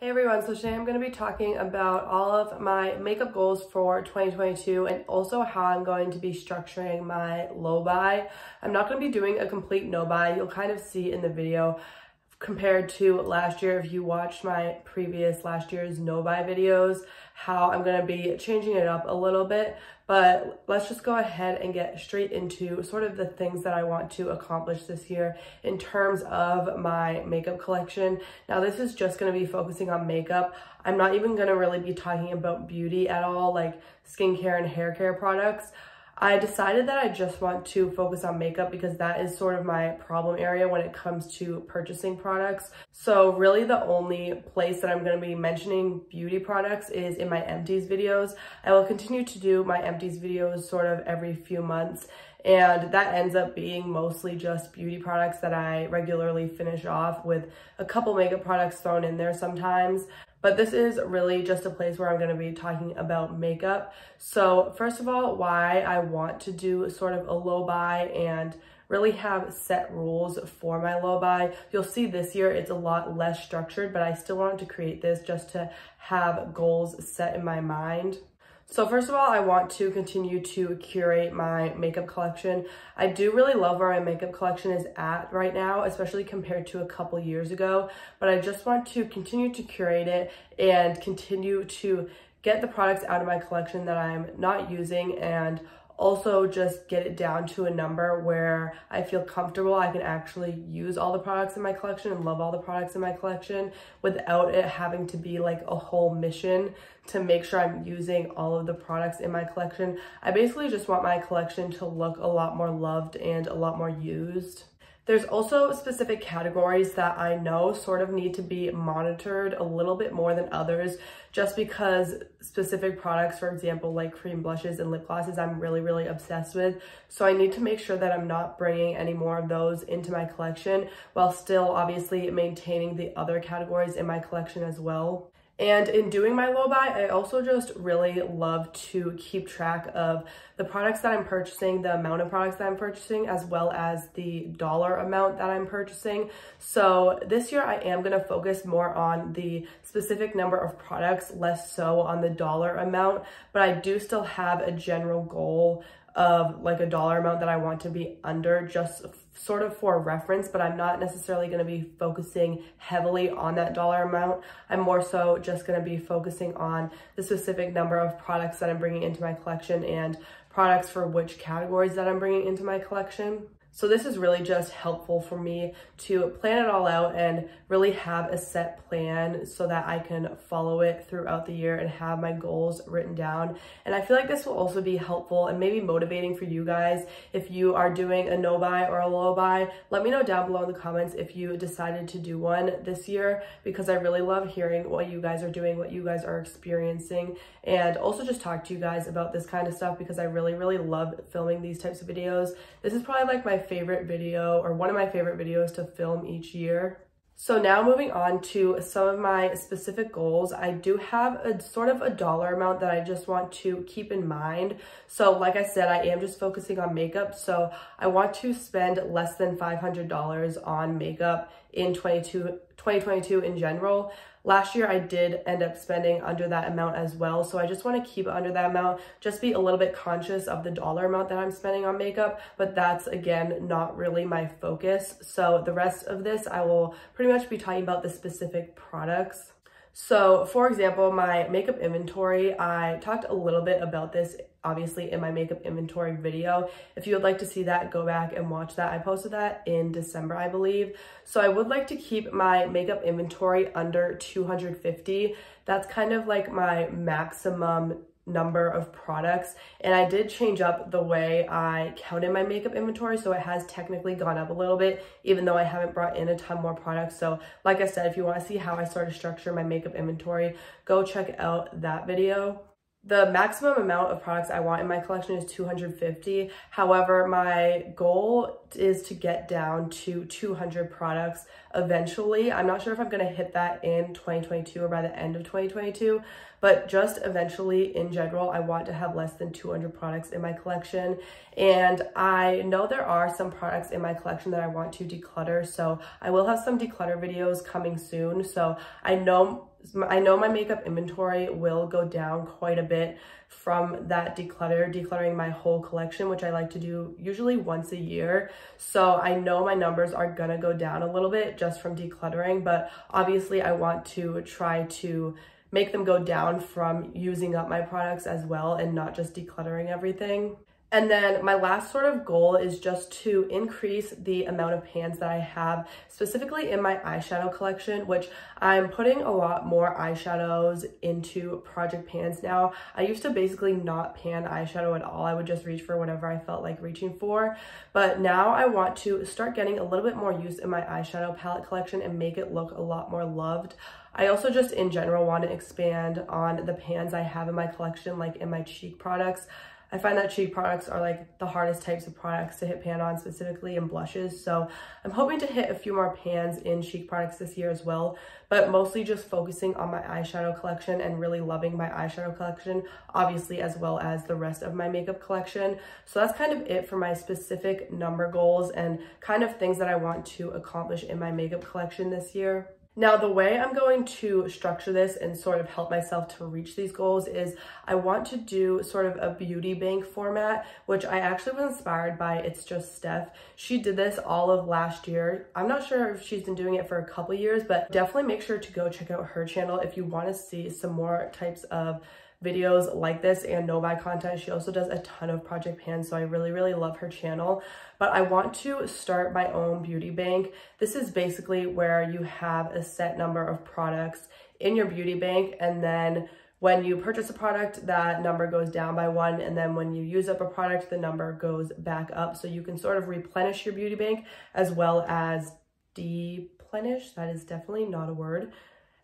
Hey everyone, so today I'm going to be talking about all of my makeup goals for 2022 and also how I'm going to be structuring my low buy. I'm not going to be doing a complete no buy. You'll kind of see in the video compared to last year, if you watched my previous last year's no buy videos, how I'm going to be changing it up a little bit. But let's just go ahead and get straight into sort of the things that I want to accomplish this year in terms of my makeup collection. Now, this is just going to be focusing on makeup. I'm not even going to really be talking about beauty at all, like skincare and hair care products. I decided that I just want to focus on makeup because that is sort of my problem area when it comes to purchasing products. So really the only place that I'm going to be mentioning beauty products is in my empties videos. I will continue to do my empties videos sort of every few months, and that ends up being mostly just beauty products that I regularly finish off with a couple makeup products thrown in there sometimes. But this is really just a place where I'm going to be talking about makeup. So first of all, why I want to do sort of a low buy and really have set rules for my low buy. You'll see this year it's a lot less structured, but I still wanted to create this just to have goals set in my mind. So first of all, I want to continue to curate my makeup collection. I do really love where my makeup collection is at right now, especially compared to a couple years ago, but I just want to continue to curate it and continue to get the products out of my collection that I'm not using, and also just get it down to a number where I feel comfortable I can actually use all the products in my collection and love all the products in my collection without it having to be like a whole mission to make sure I'm using all of the products in my collection. I basically just want my collection to look a lot more loved and a lot more used. There's also specific categories that I know sort of need to be monitored a little bit more than others, just because specific products, for example, like cream blushes and lip glosses, I'm really obsessed with. So I need to make sure that I'm not bringing any more of those into my collection while still obviously maintaining the other categories in my collection as well. And in doing my low buy, I also just really love to keep track of the products that I'm purchasing, the amount of products that I'm purchasing, as well as the dollar amount that I'm purchasing. So this year I am going to focus more on the specific number of products, less so on the dollar amount, but I do still have a general goal of like a dollar amount that I want to be under, just sort of for reference, but I'm not necessarily going to be focusing heavily on that dollar amount. I'm more so just going to be focusing on the specific number of products that I'm bringing into my collection and products for which categories that I'm bringing into my collection. So this is really just helpful for me to plan it all out and really have a set plan so that I can follow it throughout the year and have my goals written down. And I feel like this will also be helpful and maybe motivating for you guys if you are doing a no buy or a low buy. Let me know down below in the comments if you decided to do one this year, because I really love hearing what you guys are doing, what you guys are experiencing, and also just talk to you guys about this kind of stuff because I really love filming these types of videos. This is probably like my favorite video, or one of my favorite videos to film each year. So now moving on to some of my specific goals, I do have a sort of a dollar amount that I just want to keep in mind. So like I said, I am just focusing on makeup. So I want to spend less than $500 on makeup in 2022 in general. Last year, I did end up spending under that amount as well. So I just want to keep it under that amount, just be a little bit conscious of the dollar amount that I'm spending on makeup. But that's, again, not really my focus. So the rest of this, I will pretty much be talking about the specific products. So for example, my makeup inventory, I talked a little bit about this obviously in my makeup inventory video. If you would like to see that, go back and watch that. I posted that in December, I believe. So I would like to keep my makeup inventory under 250. That's kind of like my maximum number of products, and I did change up the way I counted my makeup inventory, so it has technically gone up a little bit even though I haven't brought in a ton more products. So like I said, if you want to see how I sort of structure my makeup inventory, go check out that video. The maximum amount of products I want in my collection is 250. However, my goal is to get down to 200 products eventually. I'm not sure if I'm going to hit that in 2022 or by the end of 2022, but just eventually in general, I want to have less than 200 products in my collection. And I know there are some products in my collection that I want to declutter, so I will have some declutter videos coming soon. So I know I know my makeup inventory will go down quite a bit from that decluttering my whole collection, which I like to do usually once a year. So I know my numbers are gonna go down a little bit just from decluttering, but obviously I want to try to make them go down from using up my products as well and not just decluttering everything. And then my last sort of goal is just to increase the amount of pans that I have, specifically in my eyeshadow collection, which I'm putting a lot more eyeshadows into project pans now. I used to basically not pan eyeshadow at all. I would just reach for whatever I felt like reaching for. But now I want to start getting a little bit more use in my eyeshadow palette collection and make it look a lot more loved. I also just in general want to expand on the pans I have in my collection, like in my cheek products. I find that cheek products are like the hardest types of products to hit pan on, specifically in blushes. So I'm hoping to hit a few more pans in cheek products this year as well, but mostly just focusing on my eyeshadow collection and really loving my eyeshadow collection, obviously, as well as the rest of my makeup collection. So that's kind of it for my specific number goals and kind of things that I want to accomplish in my makeup collection this year. Now, the way I'm going to structure this and sort of help myself to reach these goals is I want to do sort of a beauty bank format, which I actually was inspired by It's Just Steph. She did this all of last year. I'm not sure if she's been doing it for a couple years, but definitely make sure to go check out her channel if you want to see some more types of videos like this and no-buy content. She also does a ton of project pans, so I really love her channel. But I want to start my own beauty bank. This is basically where you have a set number of products in your beauty bank, and then when you purchase a product, that number goes down by 1, and then when you use up a product, the number goes back up. So you can sort of replenish your beauty bank as well as deplenish, that is definitely not a word,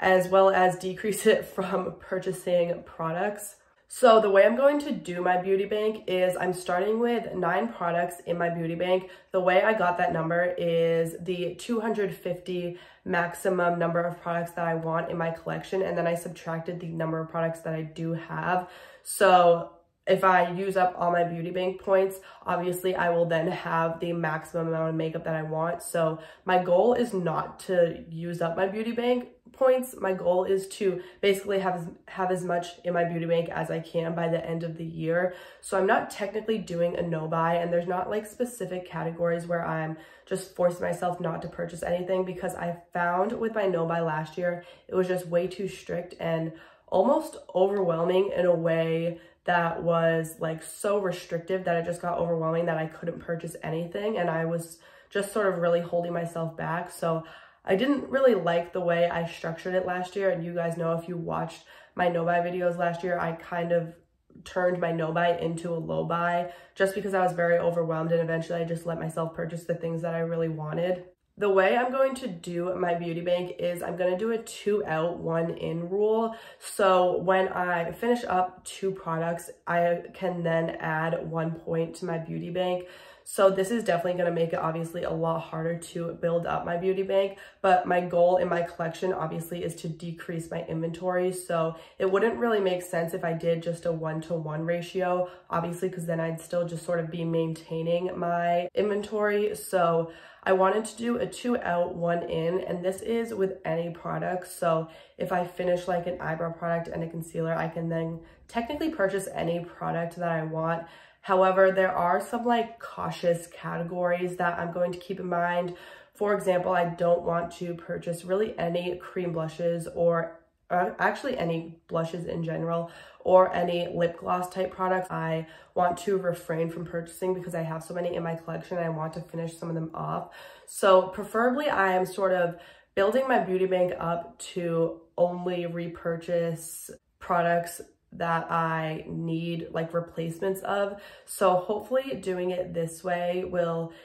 as well as decrease it from purchasing products. So the way I'm going to do my beauty bank is I'm starting with 9 products in my beauty bank. The way I got that number is the 250 maximum number of products that I want in my collection, and then I subtracted the number of products that I do have. So if I use up all my beauty bank points, obviously I will then have the maximum amount of makeup that I want. So my goal is not to use up my beauty bank points. My goal is to basically have as much in my beauty bank as I can by the end of the year. So I'm not technically doing a no buy, and there's not like specific categories where I'm just forcing myself not to purchase anything, because I found with my no buy last year, it was just way too strict and almost overwhelming in a way that was like so restrictive that it just got overwhelming that I couldn't purchase anything, and I was just sort of really holding myself back. So I didn't really like the way I structured it last year, and you guys know if you watched my no buy videos last year, I kind of turned my no buy into a low buy just because I was very overwhelmed, and eventually I just let myself purchase the things that I really wanted. The way I'm going to do my beauty bank is I'm going to do a 2 out, 1 in rule. So when I finish up 2 products, I can then add 1 point to my beauty bank. So this is definitely going to make it obviously a lot harder to build up my beauty bank, but my goal in my collection obviously is to decrease my inventory. So it wouldn't really make sense if I did just a 1-to-1 ratio, obviously, because then I'd still just sort of be maintaining my inventory. So I wanted to do a 2 out, 1 in, and this is with any product. So if I finish like an eyebrow product and a concealer, I can then technically purchase any product that I want. However, there are some like cautious categories that I'm going to keep in mind. For example, I don't want to purchase really any cream blushes or actually any blushes in general, or any lip gloss type products. I want to refrain from purchasing because I have so many in my collection and I want to finish some of them off. So preferably I am sort of building my beauty bank up to only repurchase products that I need like replacements of. So hopefully doing it this way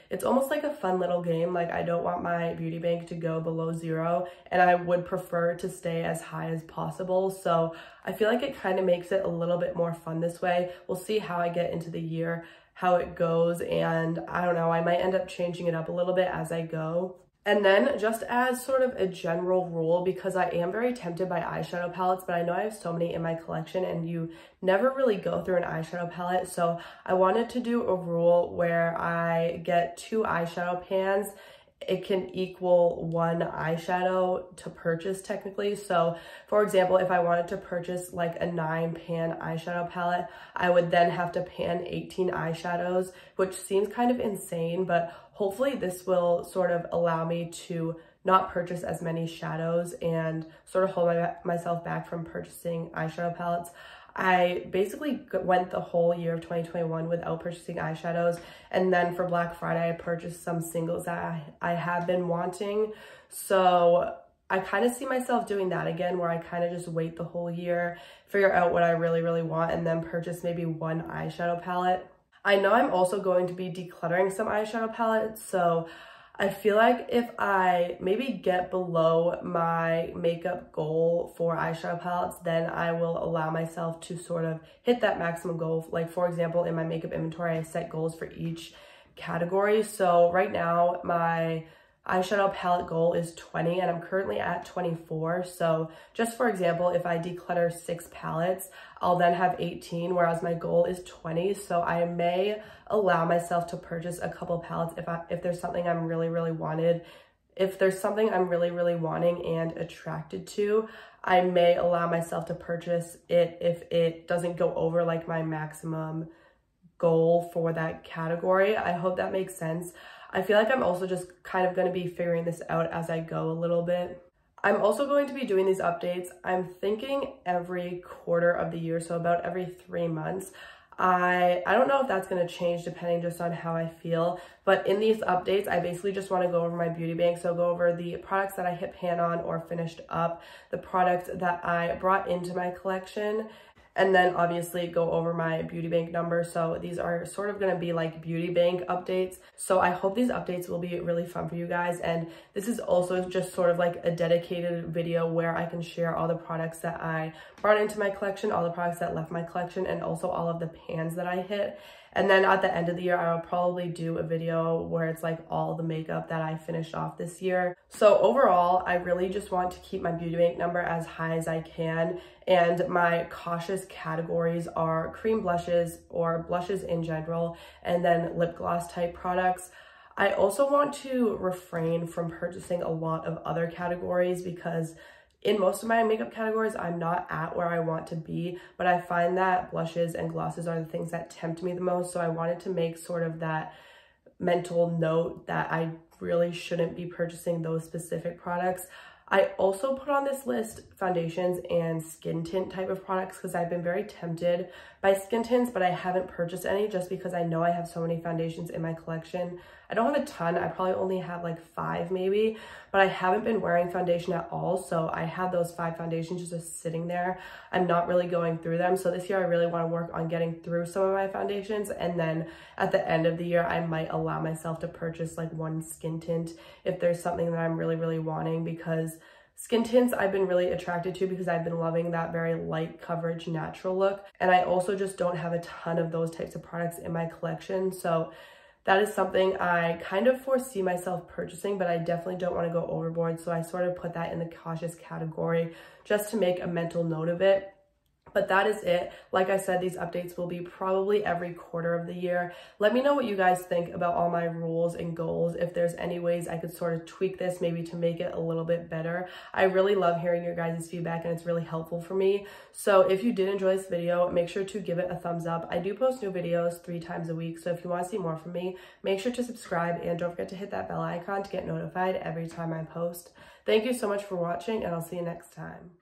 it's almost like a fun little game. Like I don't want my beauty bank to go below 0, and I would prefer to stay as high as possible. So I feel like it kind of makes it a little bit more fun this way. We'll see how I get into the year, how it goes, and I don't know, I might end up changing it up a little bit as I go. And then just as sort of a general rule, because I am very tempted by eyeshadow palettes, but I know I have so many in my collection and you never really go through an eyeshadow palette. So I wanted to do a rule where I get 2 eyeshadow pans it can equal one eyeshadow to purchase technically. So for example, if I wanted to purchase like a 9-pan eyeshadow palette, I would then have to pan 18 eyeshadows, which seems kind of insane, but hopefully this will sort of allow me to not purchase as many shadows and sort of hold myself back from purchasing eyeshadow palettes. I basically went the whole year of 2021 without purchasing eyeshadows. And then for Black Friday, I purchased some singles that I have been wanting. So I kind of see myself doing that again, where I kind of just wait the whole year, figure out what I really, really want, and then purchase maybe one eyeshadow palette. I know I'm also going to be decluttering some eyeshadow palettes, so I feel like if I maybe get below my makeup goal for eyeshadow palettes, then I will allow myself to sort of hit that maximum goal. Like for example, in my makeup inventory, I set goals for each category. So right now my eyeshadow palette goal is 20 and I'm currently at 24. So just for example, if I declutter 6 palettes, I'll then have 18, whereas my goal is 20. So I may allow myself to purchase a couple palettes if there's something I'm really, really wanted. If there's something I'm really, really wanting and attracted to, I may allow myself to purchase it if it doesn't go over like my maximum goal for that category. I hope that makes sense. I feel like I'm also just kind of going to be figuring this out as I go a little bit. I'm also going to be doing these updates. I'm thinking every quarter of the year, so about every 3 months. I don't know if that's going to change depending just on how I feel, but in these updates, I basically just want to go over my beauty bank. So go over the products that I hit pan on or finished up, the products that I brought into my collection, and then obviously go over my beauty bank number. So these are sort of going to be like beauty bank updates. So I hope these updates will be really fun for you guys. And this is also just sort of like a dedicated video where I can share all the products that I brought into my collection, all the products that left my collection, and also all of the pans that I hit. And then at the end of the year, I will probably do a video where it's like all the makeup that I finished off this year. So overall, I really just want to keep my beauty bank number as high as I can. And my cautious categories are cream blushes or blushes in general, and then lip gloss type products. I also want to refrain from purchasing a lot of other categories because in most of my makeup categories, I'm not at where I want to be, but I find that blushes and glosses are the things that tempt me the most. So I wanted to make sort of that mental note that I really shouldn't be purchasing those specific products. I also put on this list foundations and skin tint type of products because I've been very tempted by skin tints, but I haven't purchased any just because I know I have so many foundations in my collection. I don't have a ton. I probably only have like 5 maybe, but I haven't been wearing foundation at all. So I have those 5 foundations just sitting there. I'm not really going through them. So this year I really want to work on getting through some of my foundations. And then at the end of the year, I might allow myself to purchase like one skin tint if there's something that I'm really, really wanting, because skin tints I've been really attracted to because I've been loving that very light coverage natural look. And I also just don't have a ton of those types of products in my collection. So that is something I kind of foresee myself purchasing, but I definitely don't want to go overboard. So I sort of put that in the cautious category just to make a mental note of it. But that is it. Like I said, these updates will be probably every quarter of the year. Let me know what you guys think about all my rules and goals. If there's any ways I could sort of tweak this maybe to make it a little bit better. I really love hearing your guys' feedback and it's really helpful for me. So if you did enjoy this video, make sure to give it a thumbs up. I do post new videos 3 times a week. So if you want to see more from me, make sure to subscribe and don't forget to hit that bell icon to get notified every time I post. Thank you so much for watching and I'll see you next time.